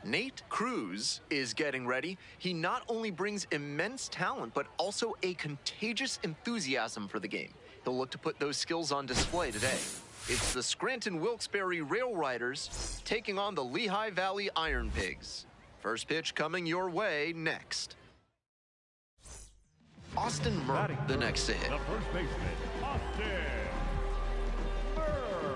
Nate Cruz is getting ready. He not only brings immense talent, but also a contagious enthusiasm for the game. He'll look to put those skills on display today. It's the Scranton-Wilkes-Barre Rail Riders taking on the Lehigh Valley Iron Pigs. First pitch coming your way next. Austin Murr, the next to hit. The first baseman, Austin Murr.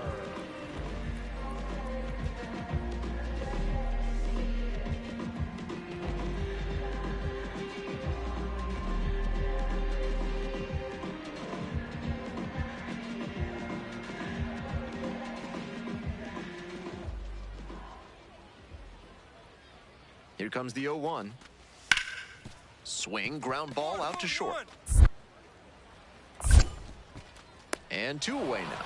Here comes the 0-1. Swing, ground ball out to short. And 2 away now.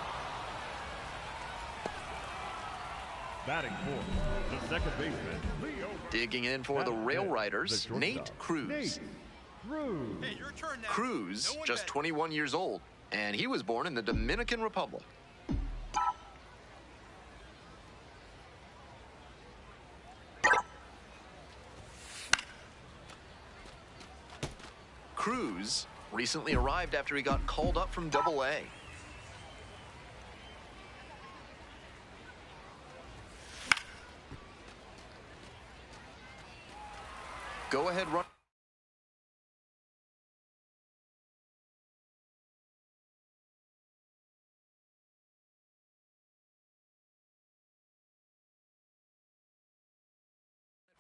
Batting fourth, the second baseman, Leo. Digging in for the Rail Riders, Nate Cruz. Hey, your turn now. Cruz, just 21 years old, and he was born in the Dominican Republic. Cruz recently arrived after he got called up from Double-A. Go ahead, run.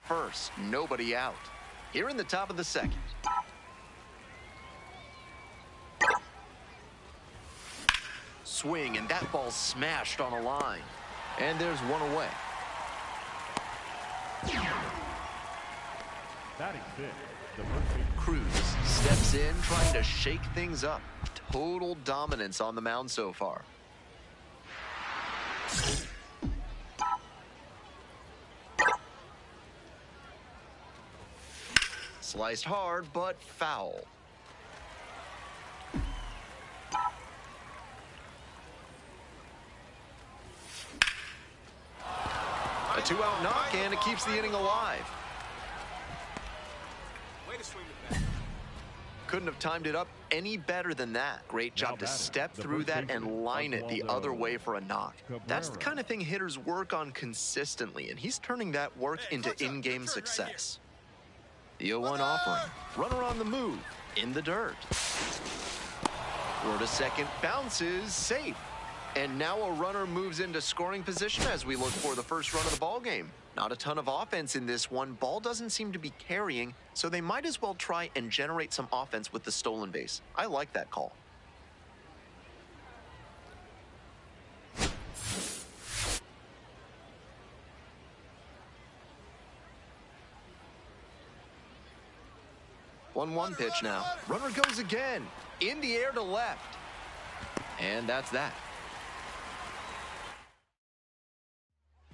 First, nobody out. Here in the top of the second. Swing, and that ball smashed on a line. And there's 1 away. Batting fifth, the first baseman. Cruz steps in, trying to shake things up. Total dominance on the mound so far. Sliced hard, but foul. A 2-out knock, and it keeps the inning alive. Way to swing it back. Couldn't have timed it up any better than that. Great job to step through that and line it the other way for a knock. That's the kind of thing hitters work on consistently, and he's turning that work into in-game success. The 0-1 offering. Runner on the move. In the dirt. Throw to second. Bounces. Safe. And now a runner moves into scoring position as we look for the first run of the ball game. Not a ton of offense in this one. Ball doesn't seem to be carrying, so they might as well try and generate some offense with the stolen base. I like that call. One pitch now. Runner goes again. In the air to left. And that's that.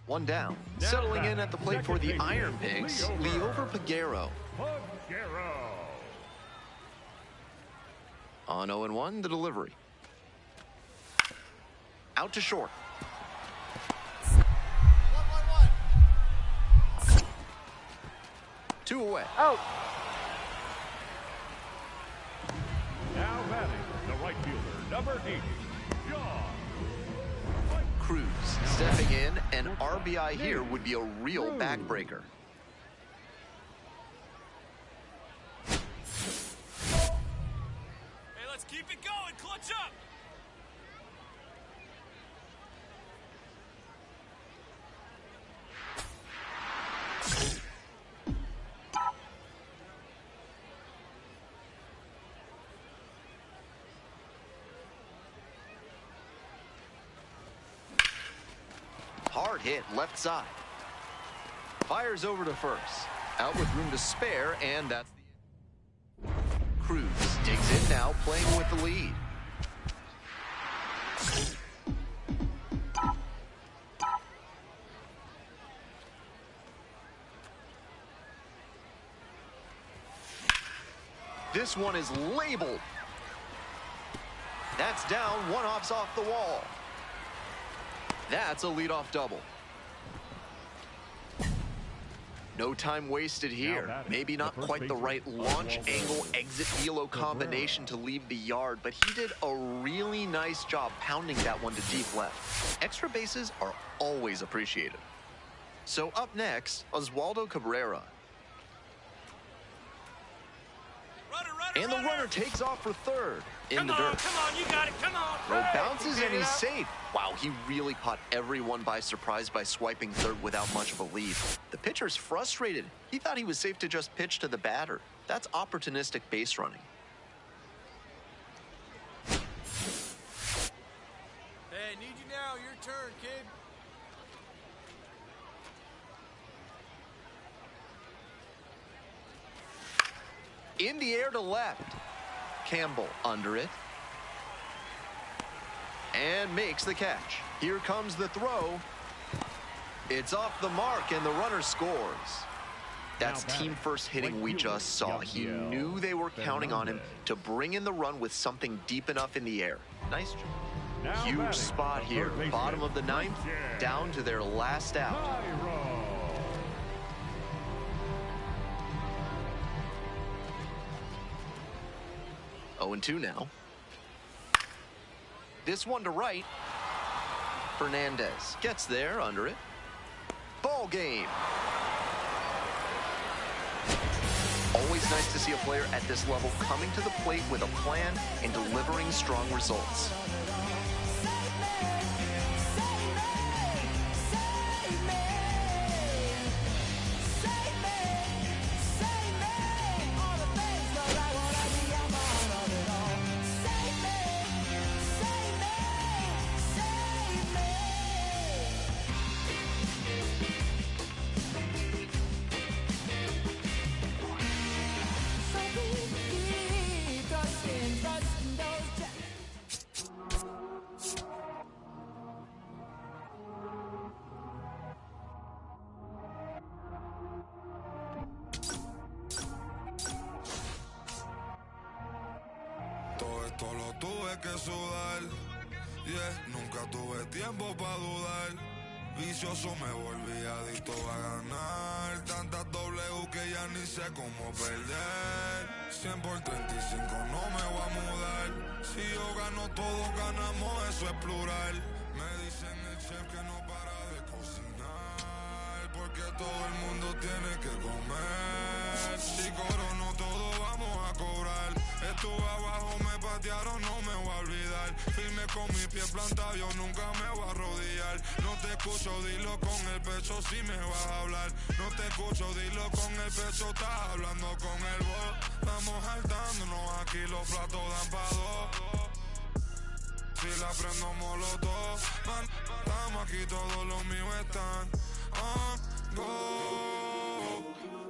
One down. Settling in at the plate for the Iron Pigs, Leover Peguero. On 0-1, the delivery. Out to short. 2 away. Out. Now batting, the right fielder, number 80, John. Cruz stepping in. An RBI here would be a real backbreaker. Hey, let's keep it going. Clutch up. Hard hit left side. Fires over to first. Out with room to spare, and that's the end. Cruz digs in now, playing with the lead. This one is labeled. That's down, one off's off the wall. That's a leadoff double. No time wasted here. Maybe not quite the right launch angle exit velo combination to leave the yard, but he did a really nice job pounding that one to deep left. Extra bases are always appreciated. So up next, Oswaldo Cabrera. And the runner takes off for third in the dirt. Come on, you got it, come on. Throw bounces and he's safe. Wow, he really caught everyone by surprise by swiping third without much of a lead. The pitcher's frustrated. He thought he was safe to just pitch to the batter. That's opportunistic base running. Hey, need you now. Your turn, kid. In the air to left. Campbell under it. And makes the catch. Here comes the throw. It's off the mark and the runner scores. That's team first hitting we just saw. He knew they were counting on him to bring in the run with something deep enough in the air. Nice job. Huge spot here. Bottom of the ninth, down to their last out. 0-2 now. This one to right. Fernandez gets there under it. Ball game. Always nice to see a player at this level coming to the plate with a plan and delivering strong results. Todo esto lo tuve que sudar, nunca tuve tiempo para dudar. Vicioso me volví adicto a ganar. Tantas W que ya ni sé cómo perder. 100 por 35 no me voy a mudar. Si yo gano todos ganamos, eso es plural. Me dicen el chef que no para de cocinar, porque todo el mundo tiene que comer. Si corono todo vamos a cobrar. Estuve abajo, me patearon, no me voy a olvidar. Firme con mi pie plantado, yo nunca me voy a arrodillar. No te escucho, dilo con el pecho si me vas a hablar. No te escucho, dilo con el pecho, estás hablando con el voz. Estamos saltándonos, aquí los platos dan pa' dos. Si la prendo molotov, man, estamos aquí, todos los míos están on go.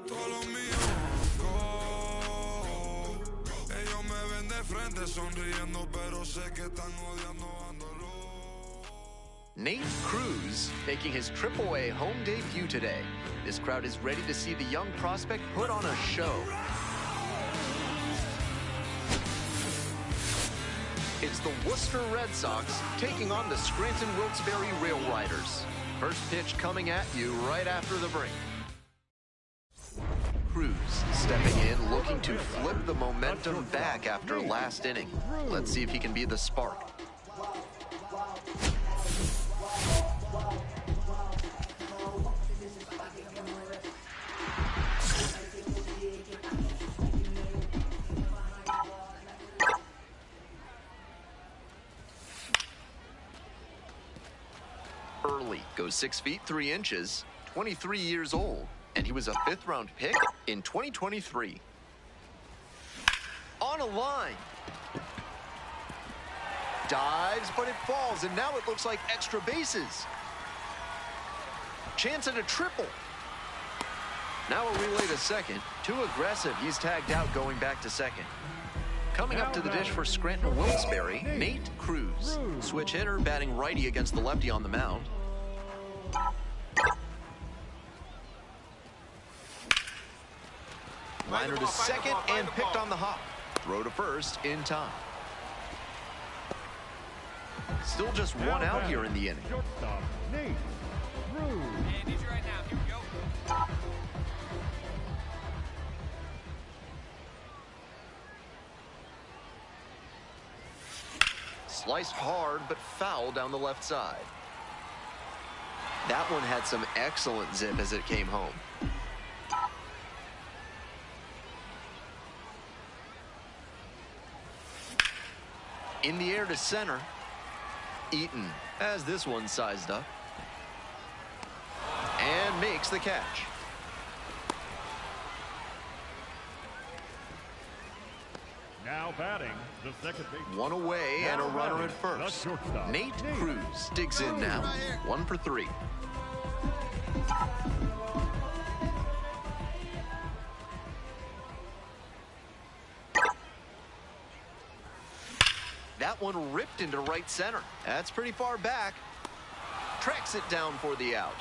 Todos los míos on go. Ellos me ven de frente sonriendo, pero sé que están odiando ándolo. Nate Cruz making his AAA home debut today. This crowd is ready to see the young prospect put on a show. It's the Worcester Red Sox taking on the Scranton Wilkes-Barre Rail Riders. First pitch coming at you right after the break. Cruz stepping in, looking to flip the momentum back after last inning. Let's see if he can be the spark. Early goes 6 feet 3 inches, 23 years old, and he was a 5th round pick in 2023. On a line. Dives, but it falls, and now it looks like extra bases. Chance at a triple. Now a relay to second. Too aggressive. He's tagged out going back to second. Coming up to the dish for Scranton Wilkes-Barre, Nate Cruz. Switch hitter, batting righty against the lefty on the mound. Liner to second and picked on the hop. Throw to first in time. Still just one out here in the inning. Shortstop, Nate Cruz. Man, need you right now. Here we go. Sliced hard, but foul down the left side. That one had some excellent zip as it came home. In the air to center. Eaton has this one sized up. And makes the catch. Now batting, the second baseman. One away and a runner at first. Nate Cruz digs in now. 1 for 3. That one ripped into right center. That's pretty far back. Tracks it down for the out.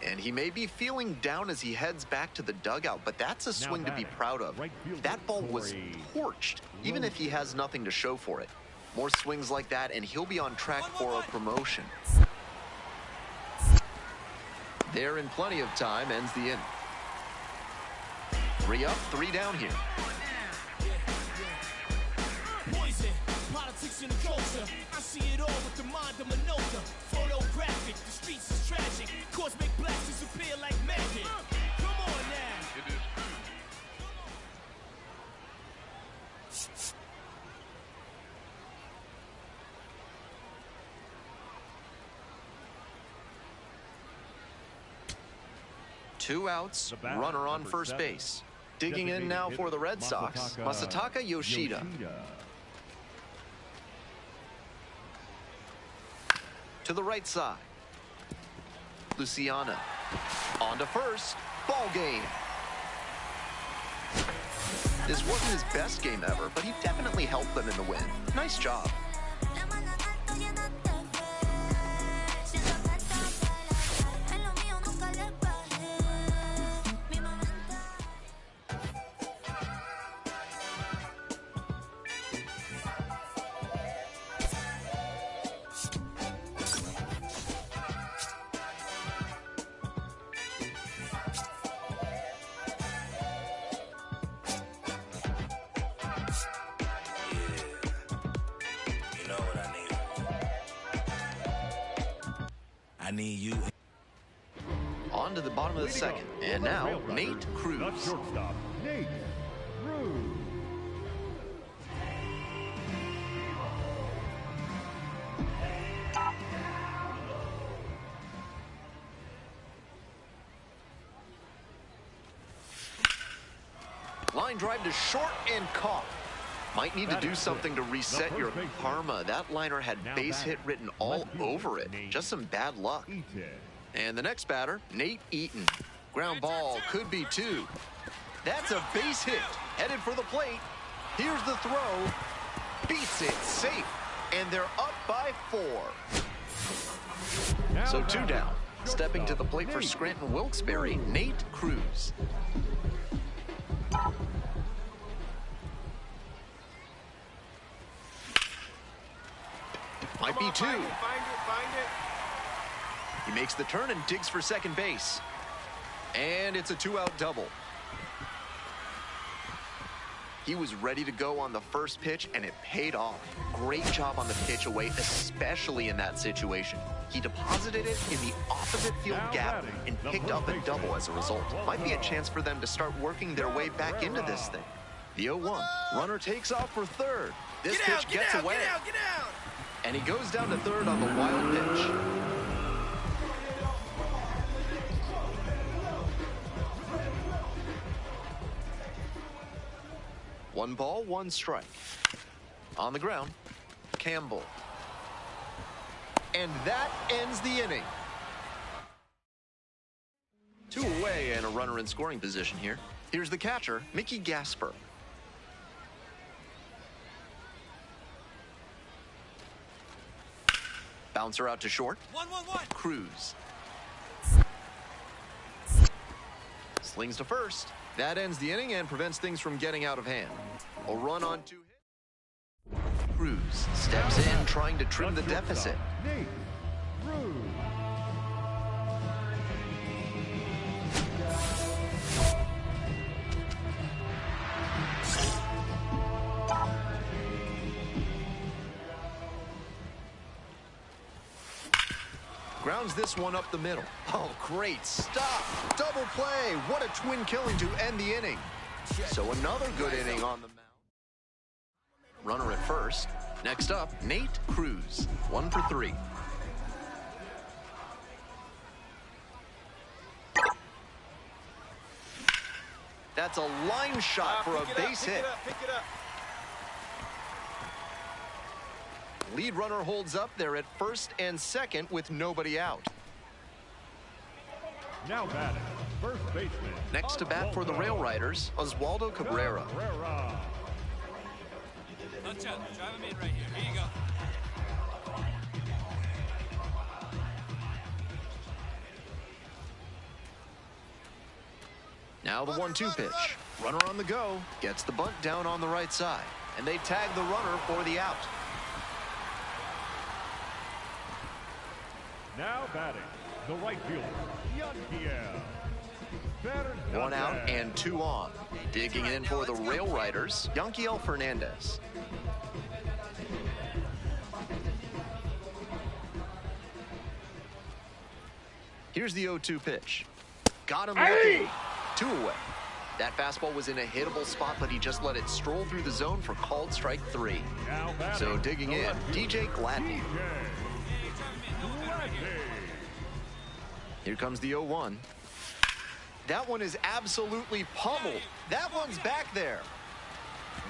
And he may be feeling down as he heads back to the dugout, but that's a swing to be proud of. That ball was torched, even if he has nothing to show for it. More swings like that, and he'll be on track for a promotion. There in plenty of time, ends the inning. 3 up, 3 down here. Politics and culture, I see it all with the mind of Minota. Photographic, the streets is tragic. Cosmic blacks disappear like magic. Come on now. It is. Two outs, runner on first base. Digging in now for the Red Sox, Masataka Yoshida. To the right side. Luciana. On to first. Ball game. This wasn't his best game ever, but he definitely helped them in the win. Nice job. I need you. On to the bottom of the second. And now, Nate Cruz. The shortstop, Nate Cruz. Line drive to short and caught. Might need to do something to reset your karma. That liner had base hit written all over it. Just some bad luck. And the next batter, Nate Eaton. Ground ball, could be 2. That's a base hit. Headed for the plate. Here's the throw. Beats it, safe. And they're up by 4. So 2 down. Stepping to the plate for Scranton Wilkes-Barre, Nate Cruz. Might be 2. Find it. He makes the turn and digs for second base. And it's a 2-out double. He was ready to go on the first pitch, and it paid off. Great job on the pitch away, especially in that situation. He deposited it in the opposite field gap and picked up a double as a result. Might be a chance for them to start working their way back into this thing. The 0-1. Runner takes off for third. This pitch gets away. Get out. And he goes down to third on the wild pitch. One ball, 1 strike. On the ground, Campbell. And that ends the inning. 2 away and a runner in scoring position here. Here's the catcher, Mickey Gasper. Bouncer out to short. 1-1-1. Cruz. Slings to first. That ends the inning and prevents things from getting out of hand. A run on 2 hits. Cruz steps in, trying to trim the deficit. Nate Cruz. grounds this one up the middle. Oh, great stop. Double play. What a twin killing to end the inning. So another good inning on the mound. Runner at first. Next up, Nate Cruz, 1 for 3. That's a line shot for a base hit. Pick it up. Lead runner holds up there at first and second with nobody out. Now batting, first baseman. Next to bat for the Rail Riders, Oswaldo Cabrera. Punch up. Drive him in right here. Here you go. Now the 1-2 pitch. Runner on the go. Gets the bunt down on the right side. And they tag the runner for the out. Now batting, the right fielder, Yankiel. 1 out and 2 on. Digging in for the Rail Riders, Yankiel Fernandez. Here's the 0-2 pitch. Got him looking. 2 away. That fastball was in a hittable spot, but he just let it stroll through the zone for called strike 3. So digging in, DJ Gladney. Here comes the 0-1. That one is absolutely pummeled. That one's back there.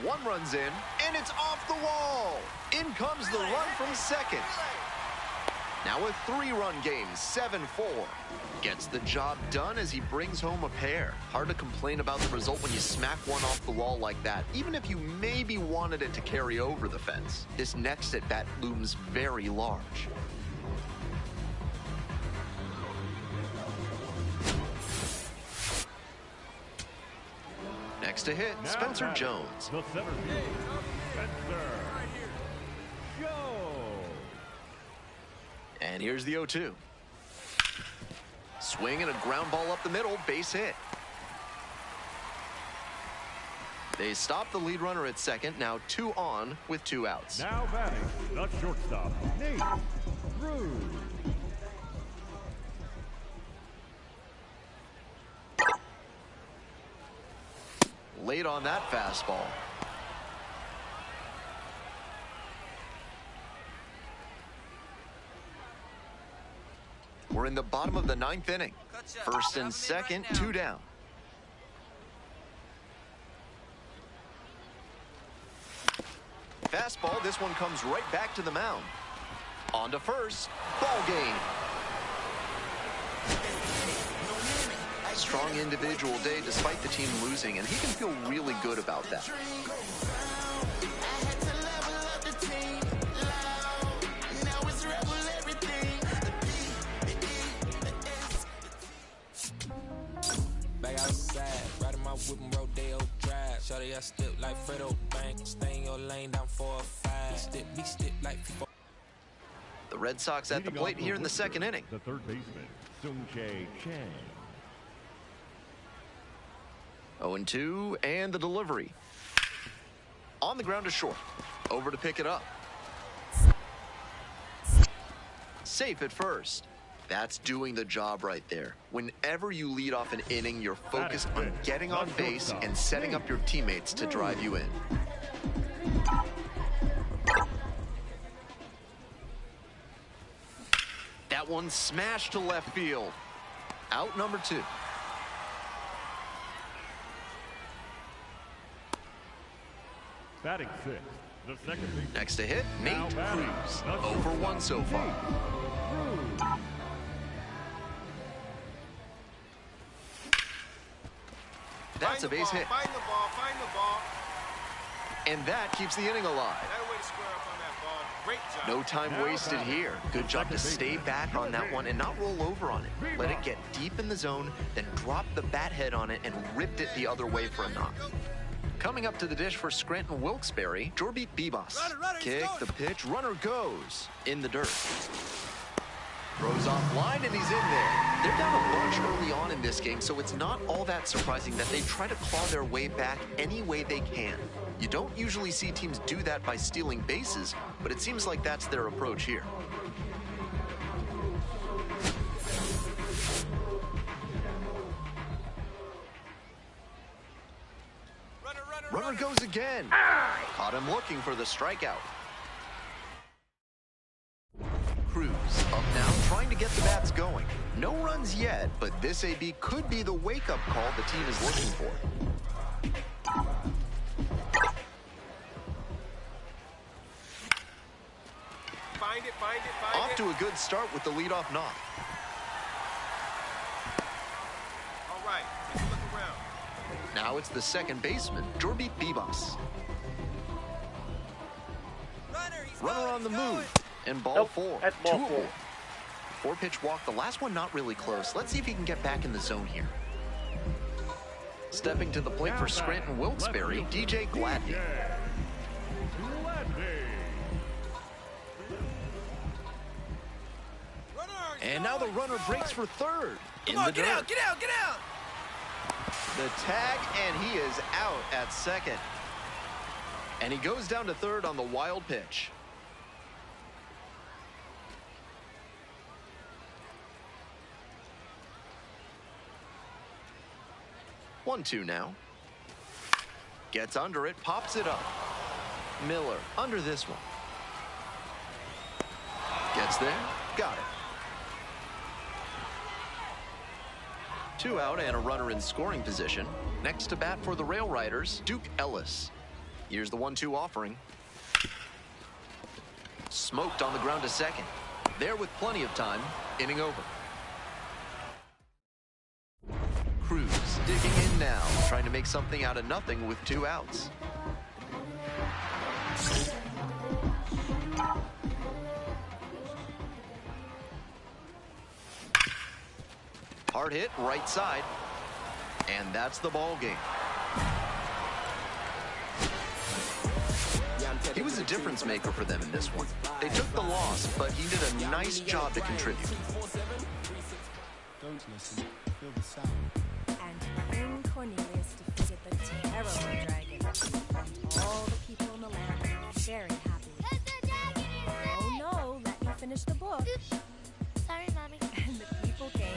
1 runs in, and it's off the wall. In comes the run from second. Now a 3-run game, 7-4. Gets the job done as he brings home a pair. Hard to complain about the result when you smack one off the wall like that, even if you maybe wanted it to carry over the fence. This next at-bat looms very large. Next to hit, Spencer Jones. The center fielder, Spencer Jones. And here's the 0-2. Swing and a ground ball up the middle, base hit. They stop the lead runner at second, now 2 on with 2 outs. Now batting, the shortstop, Nate Cruz. Late on that fastball. We're in the bottom of the 9th inning. First and second, 2 down. Fastball, this one comes right back to the mound. On to first, ball game. Strong individual day despite the team losing, and he can feel really good about that. Back outside, riding my whip and Rodeo Drive. Shawty, I step like Fredo Bank. Stay in your lane down 4 or 5. Be step like people. The Red Sox at the plate here in the second inning. The third baseman, Sung-Jae Chang. 0-2, and the delivery. On the ground to short. Over to pick it up. Safe at first. That's doing the job right there. Whenever you lead off an inning, you're focused on getting on base and setting up your teammates to drive you in. That one smashed to left field. Out number 2. Batting 6, the second baseman. Next to hit, Nate Cruz. 0 for 1 so far. That's a base hit. Find the ball. And that keeps the inning alive. That way to square up on that ball. Great job. No time wasted here. Good job to stay back on that one and not roll over on it. Let it get deep in the zone, then drop the bat head on it and ripped it the other way for a knock. Coming up to the dish for Scranton Wilkes-Barre, Jorbit Bibas. Kick, the pitch, runner goes in the dirt. Throws off line and he's in there. They're down a bunch early on in this game, so it's not all that surprising that they try to claw their way back any way they can. You don't usually see teams do that by stealing bases, but it seems like that's their approach here. runner goes again. Caught him looking for the strikeout. Cruz up now, trying to get the bats going. No runs yet, but this AB could be the wake-up call the team is looking for. Find it. Off to a good start with the leadoff knock. All right, let's look around. Now it's the second baseman, Jorby Bibas. Runner on the move. And ball four. That's ball 2-4. Four-pitch walk. The last one not really close. Let's see if he can get back in the zone here. Stepping to the plate for Scranton Wilkes-Barre, DJ Gladney. And now the runner breaks for third. Come on, get out. The tag, and he is out at second. And he goes down to third on the wild pitch. 1-2 now. Gets under it, pops it up. Miller under this one. Gets there, got it. 2 out and a runner in scoring position. Next to bat for the Rail Riders, Duke Ellis. Here's the 1-2 offering. Smoked on the ground to second. There with plenty of time, inning over. Cruz digging in now, trying to make something out of nothing with 2 outs. Hard hit, right side. And that's the ball game. He was a difference maker for them in this one. They took the loss, but he did a nice job to contribute. Don't listen, feel the sound. And bring Cornelius to visit the terrible dragon. And all the people in the land are very happy. Oh no, let me finish the book. Oops. Sorry, Mommy. And the people came.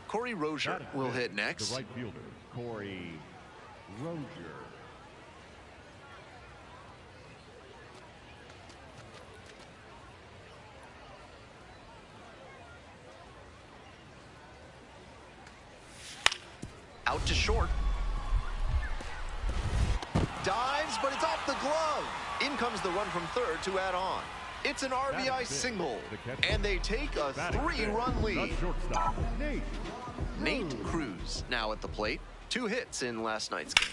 Corey Rozier will hit next. The right fielder, Corey Rozier. Out to short. Dives, but it's off the glove. In comes the run from third to add on. It's an RBI single, and they take a 3-run lead. Nate Cruz now at the plate. 2 hits in last night's game.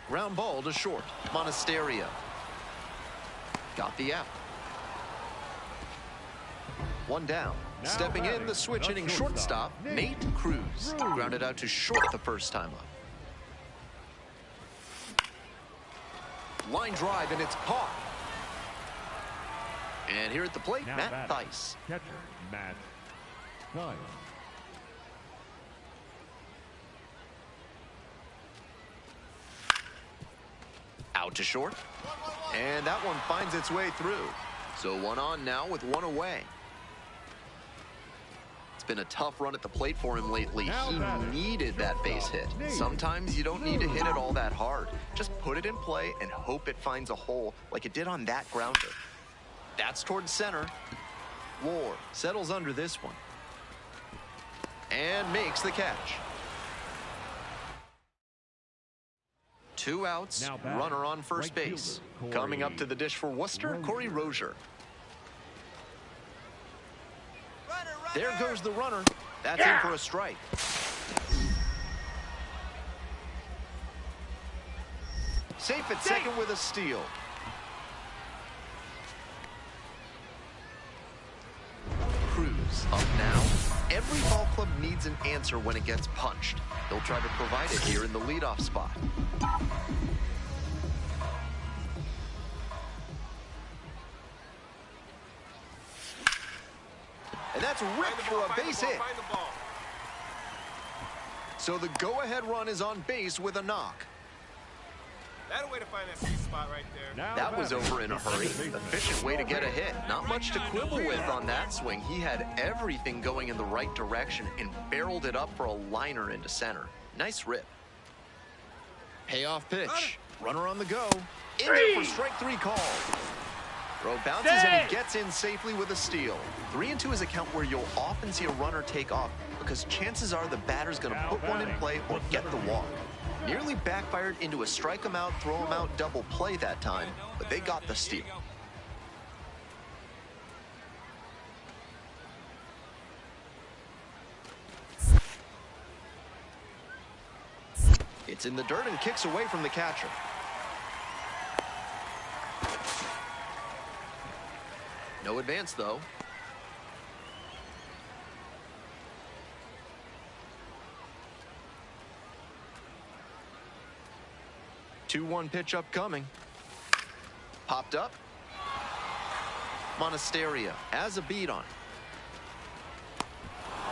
Ground ball to short. Monasterio got the out. 1 down. Stepping in, the switch hitting shortstop, Nate Cruz. Grounded out to short the first time up. Line drive, and it's caught. And here at the plate, Matt Thaiss. Catcher, Matt Thaiss. Out to short. And that one finds its way through. So 1 on now with 1 away. It's been a tough run at the plate for him lately. He needed that base hit. Sometimes you don't need to hit it all that hard. Just put it in play and hope it finds a hole like it did on that grounder. That's towards center. Ward settles under this one. And makes the catch. 2 outs, runner on first base. Coming up to the dish for Worcester, Corey Rozier. There goes the runner. That's in for a strike. Safe at second with a steal. Cruz up now. Every ball club needs an answer when it gets punched. They'll try to provide it here in the leadoff spot. And that's ripped for a base hit. So the go-ahead run is on base with a knock. That'll way to find that sweet spot right there. That was over in a hurry. Efficient way to get a hit. Not much to quibble with on that swing. He had everything going in the right direction and barreled it up for a liner into center. Nice rip. Payoff pitch. Runner on the go. In there for strike 3 call. Throw bounces and he gets in safely with a steal. 3-2 is a count where you'll often see a runner take off because chances are the batter's going to put one in play or get the walk. Nearly backfired into a strike him out, throw him out double play that time, but they got the steal. It's in the dirt and kicks away from the catcher. No advance, though. Two-one pitch upcoming. Popped up. Monasterio has a beat on it.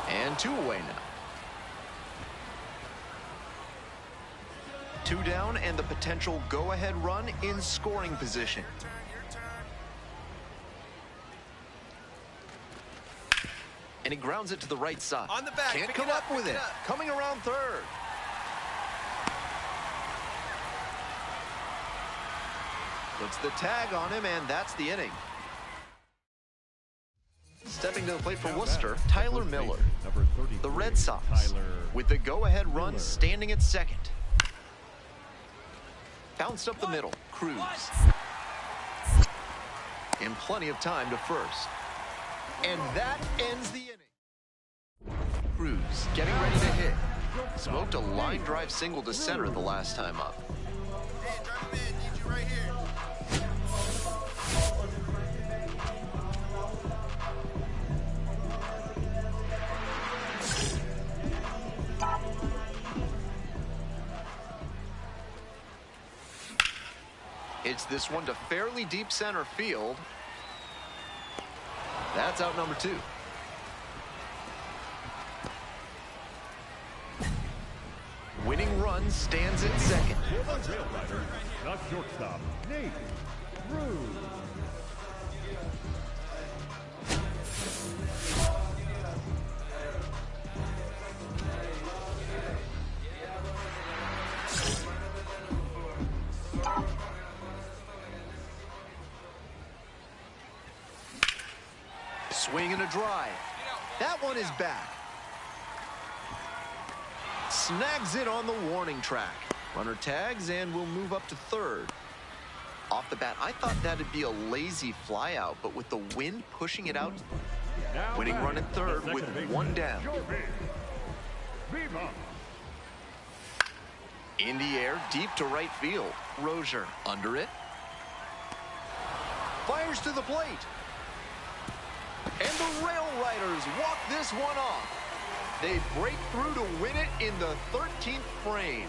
And 2 away now. 2 down and the potential go-ahead run in scoring position. And he grounds it to the right side. On the back. Can't come up with it. Coming around third. Puts the tag on him, and that's the inning. Stepping to the plate for Worcester, Tyler Miller. The Red Sox with the go-ahead run standing at second. Bounced up the middle. Cruz. And plenty of time to first. And that ends the inning. Cruz getting ready to hit. Smoked a line drive single to center the last time up. Hey, drive him in. Need you right here. It's this one to fairly deep center field. That's out number 2. Winning run stands at second. The shortstop, Nate Cruz. Swing and a drive. That one is back. Snags it on the warning track. Runner tags and will move up to third. Off the bat, I thought that'd be a lazy flyout, but with the wind pushing it out, winning run at third with 1 down. In the air, deep to right field. Rozier under it. Fires to the plate. And the Rail Riders walk this one off. They break through to win it in the 13th frame.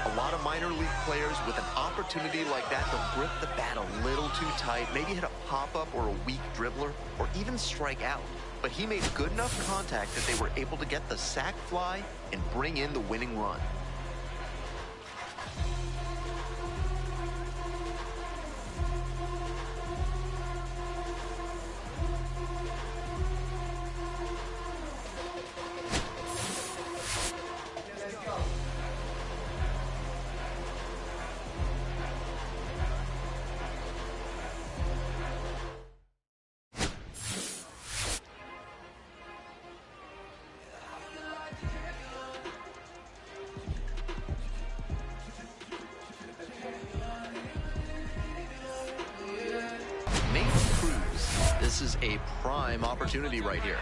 A lot of minor league players with an opportunity like that to grip the bat a little too tight, maybe hit a pop-up or a weak dribbler, or even strike out. But he made good enough contact that they were able to get the sac fly and bring in the winning run. This is a prime opportunity right here.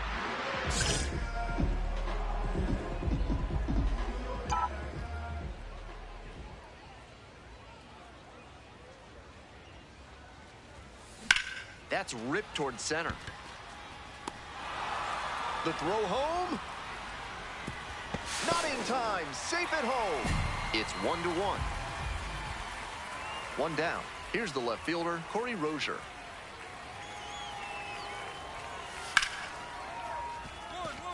That's ripped toward center. The throw home. Not in time. Safe at home. It's 1-1. 1 down. Here's the left fielder, Corey Rozier.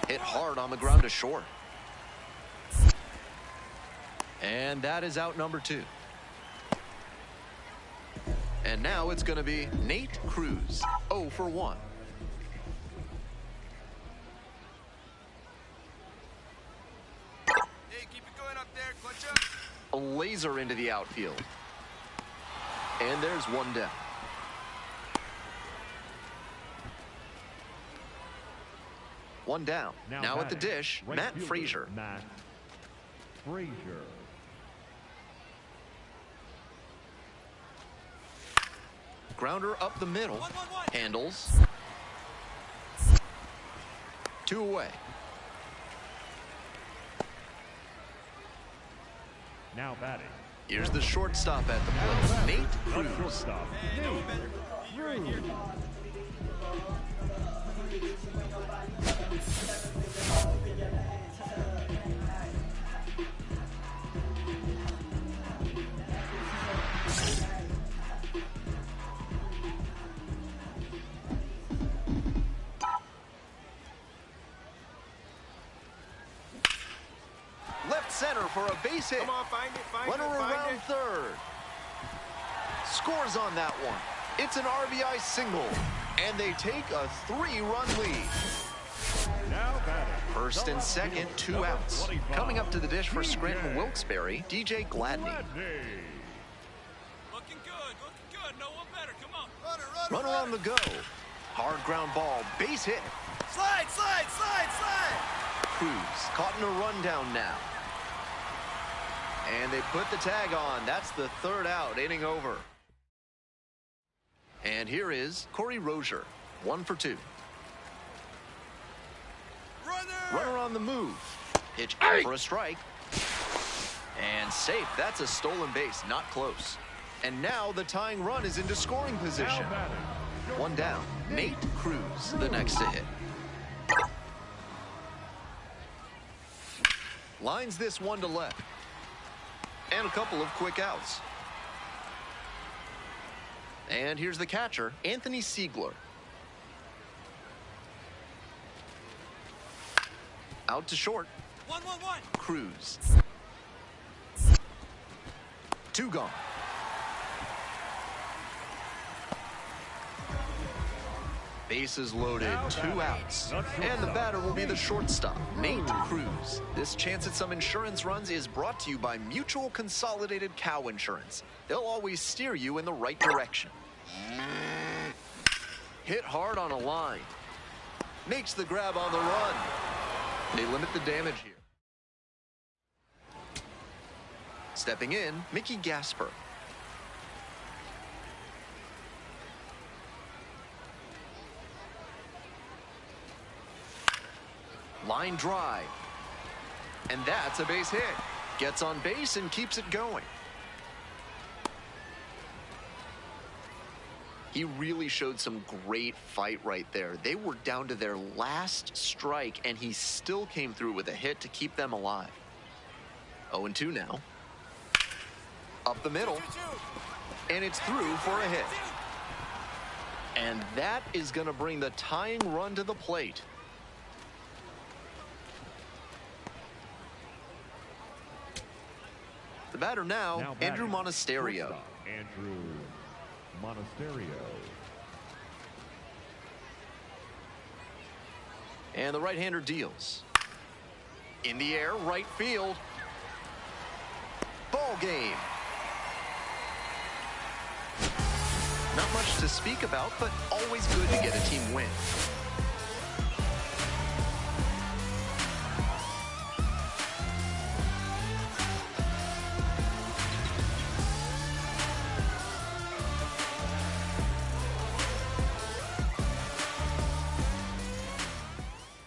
Hit hard on the ground to short. And that is out number 2. And now it's going to be Nate Cruz, 0 for 1. a laser into the outfield. And there's one down. One down. Now at the dish, Matt Frazier. Matt Frazier. Grounder up the middle. Handles. 2 away. Now batting. Here's the shortstop at the plate, Nate Cruz. Shortstop. Left center for a base hit. Come on, find it, Runner around third. Scores on that one. It's an RBI single, and they take a 3-run lead. Now batting. First and second, 2 outs. Coming up to the dish for Scranton Wilkes-Barre, DJ Gladney. Looking good. No one better. Come on. Runner on the go. Hard ground ball, base hit. Slide. Cruz caught in a rundown now. And they put the tag on. That's the 3rd out, inning over. And here is Corey Rozier, 1 for 2. Runner on the move. Pitch out for a strike. And safe. That's a stolen base, not close. And now the tying run is into scoring position. One down. Nate Cruz, the next to hit. Lines this one to left. And a couple of quick outs. And here's the catcher, Anthony Siegler. Out to short. 1-1-1. Cruz. 2 gone. Bases loaded, 2 outs. And the batter will be the shortstop, Nate Cruz. This chance at some insurance runs is brought to you by Mutual Consolidated Cow Insurance. They'll always steer you in the right direction. Hit hard on a line. Makes the grab on the run. They limit the damage here. Stepping in, Mickey Gasper. Line drive. And that's a base hit. Gets on base and keeps it going. He really showed some great fight right there. They were down to their last strike, and he still came through with a hit to keep them alive. 0-2 now. Up the middle. And it's through for a hit. And that is going to bring the tying run to the plate. The batter now Andrew Monasterio. Andrew Monasterio. And the right-hander deals. In the air, right field. Ball game. Not much to speak about, but always good to get a team win.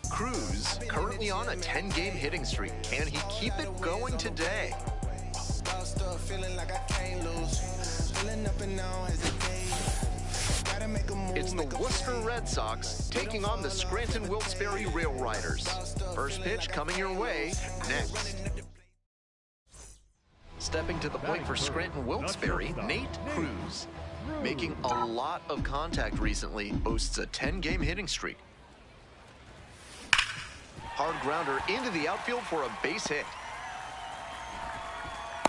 Cruz currently on a 10-game hitting streak. Can he keep it going today? It's the Worcester Red Sox taking on the Scranton Wilkes-Barre Rail Riders. First pitch coming your way next. Stepping to the plate for Scranton Wilkes-Barre, Nate Cruz. Making a lot of contact recently, boasts a 10-game hitting streak. Hard grounder into the outfield for a base hit.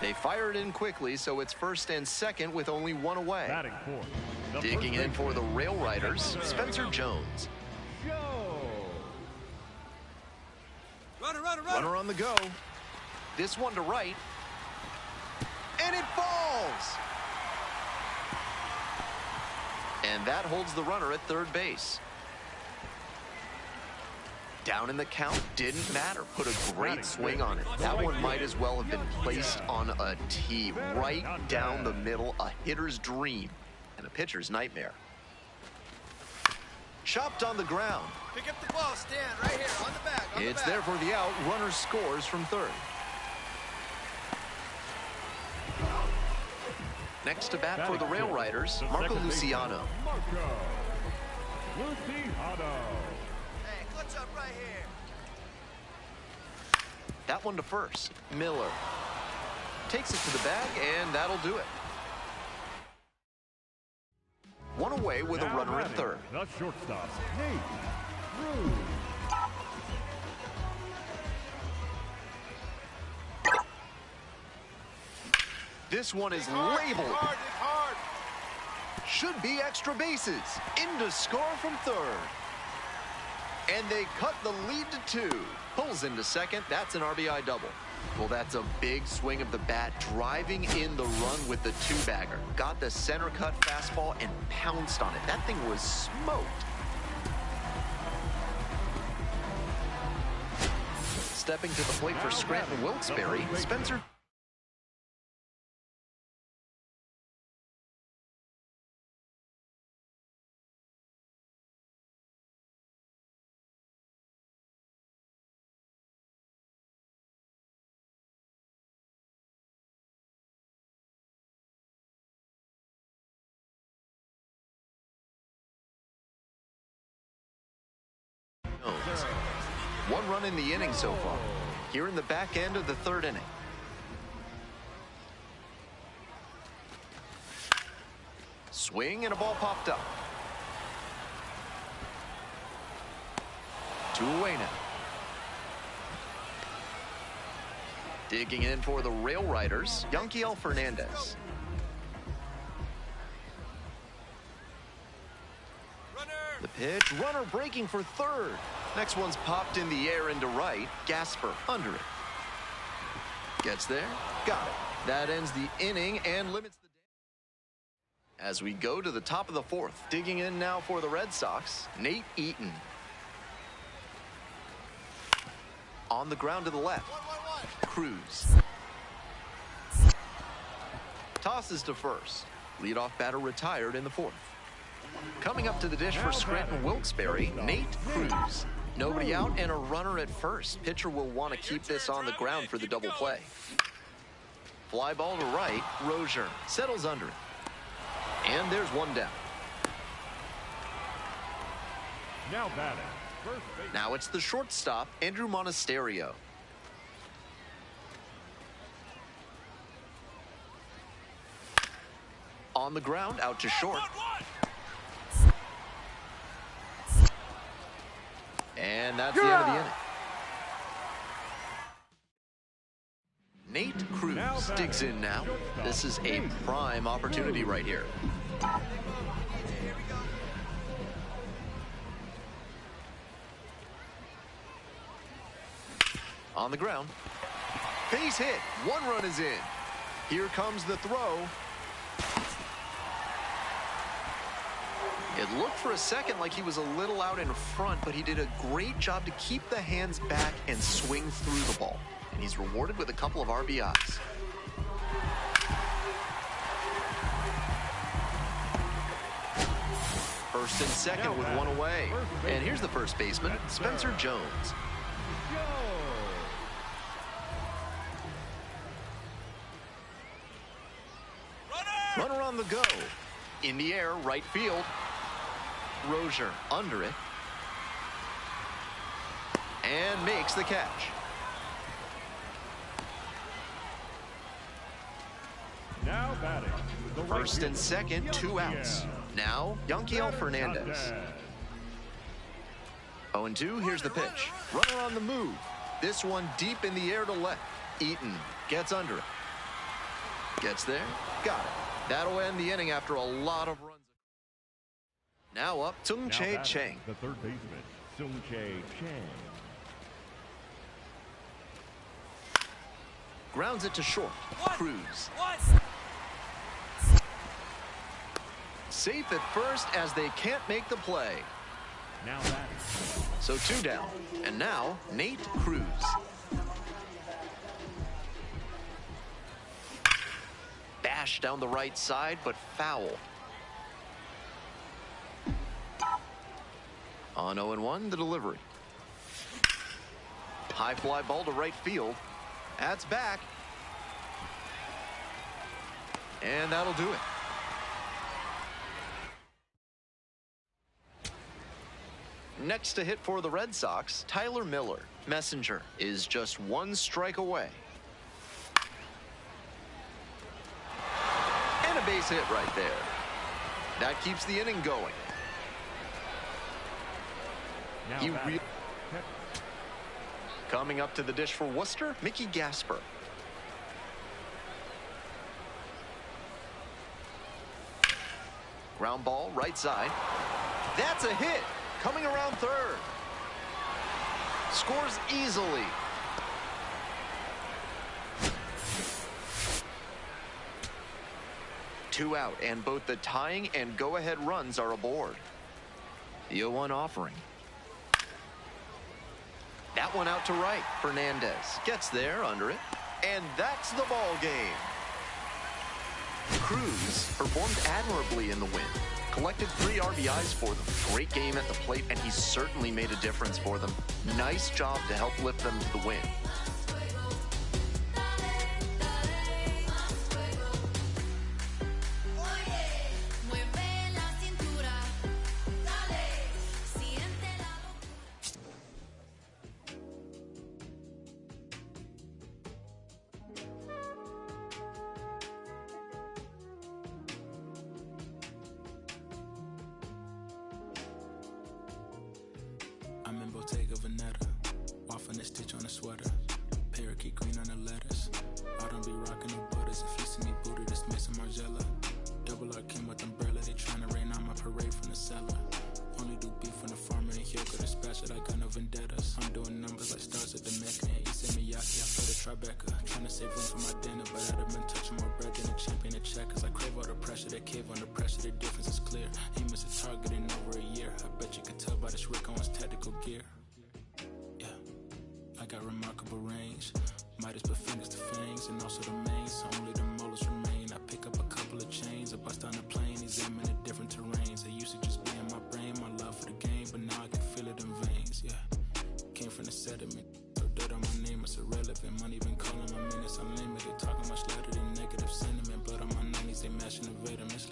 They fire it in quickly, so it's first and second with only 1 away. Digging in for the Rail Riders, Spencer Jones. Runner. Runner on the go. This one to right. and it falls. And that holds the runner at third base. Down in the count, didn't matter. Put a great swing on it. That one might as well have been placed on a tee, right down the middle, a hitter's dream and a pitcher's nightmare. Chopped on the ground. Pick up the ball, stand right here on the back. It's there for the out. Runner scores from third. Next to bat for the Rail Riders, Marco Luciano. Hey, clutch up right here. That one to first. Miller takes it to the bag, and that'll do it. One away with a runner at third. The shortstop, Nate Cruz. This one is labeled. Hard. Should be extra bases. In to score from third. And they cut the lead to 2. Pulls into second. That's an RBI double. Well, that's a big swing of the bat, driving in the run with the 2-bagger. Got the center cut fastball and pounced on it. That thing was smoked. Stepping to the plate for Scranton Wilkes-Barre, Spencer. One run in the inning so far. Here in the back end of the third inning. Swing and a ball popped up. 2 away now. Digging in for the Rail Riders, Yanquiel Fernandez. The pitch, runner breaking for third. Next one's popped in the air into right. Gasper under it. Gets there, got it. That ends the inning and limits the damage. As we go to the top of the fourth, digging in now for the Red Sox, Nate Eaton. On the ground to the left. Cruz. Tosses to first. Leadoff batter retired in the fourth. Coming up to the dish for Scranton Wilkes-Barre, Nate Cruz. Nobody out and a runner at first. Pitcher will want to keep this on the ground for the double play. Fly ball to right. Rozier settles under it. And there's one down. Now batting. First base. Now it's the shortstop, Andrew Monasterio. On the ground, out to short. And that's the end of the inning. Nate Cruz digs in now. This is a prime opportunity right here. On the ground. Base hit. 1 run is in. Here comes the throw. It looked for a second like he was a little out in front, but he did a great job to keep the hands back and swing through the ball. And he's rewarded with a couple of RBIs. First and second with 1 away. And here's the first baseman, Spencer Jones. Runner on the go. In the air, right field. Rozier under it. And makes the catch. Now batting. First and second, 2 outs. Now, Yanquiel Fernandez. 0-2, here's the pitch. Runner on the move. This one deep in the air to left. Eaton gets under it. Gets there, got it. That'll end the inning after a lot of runs. Now up, Tsung-Che Chang. The third baseman, Tsung-Che Chang. Grounds it to short. Cruz. Safe at first as they can't make the play. Now batting. So 2 down. And now, Nate Cruz. Bash down the right side, but foul. On 0-1, the delivery. High fly ball to right field. That's back. And that'll do it. Next to hit for the Red Sox, Tyler Miller. Messenger is just 1 strike away. And a base hit right there. That keeps the inning going. Coming up to the dish for Worcester, Mickey Gasper. Ground ball, right side. That's a hit. Coming around third. Scores easily. Two out, and both the tying and go-ahead runs are aboard. The 0-1 offering. That one out to right. Fernandez gets there under it. And that's the ball game. Cruz performed admirably in the win. Collected 3 RBIs for them. Great game at the plate, and he certainly made a difference for them. Nice job to help lift them to the win. I'm in Bottega Veneta, waffling a stitch on a sweater, parakeet green on the lettuce. I don't be rocking no butters. If you see me booted, it's Mason Margiela. Double R Kim with umbrella, they tryna rain on my parade from the cellar. Only do beef from the farmer and Hyoka dispatch it, I got no vendettas. I'm doing numbers like stars at the Mecca and Issei Miyake, I play the Tribeca. Tryna save room for my dinner, but I'd have been touching more bread than a champion at check. Cause I crave all the pressure, they cave under pressure, the difference is clear. Aim is a target in over a year. I bet you could tell by this Rick Owens tactical gear. Yeah, I got remarkable range. Midas put fingers to fangs, and also the mains, so only the molars remain. I pick up a couple of chains, I bust on the plane, examine the different terrains. They used to just be in my brain, my love for the game, but now I can feel it in veins, yeah. Came from the sediment, so dirt on my name, it's irrelevant. Money been calling my minutes unlimited, talking much louder than negative sentiment. Blood on my 90s, they mashing the vitamins.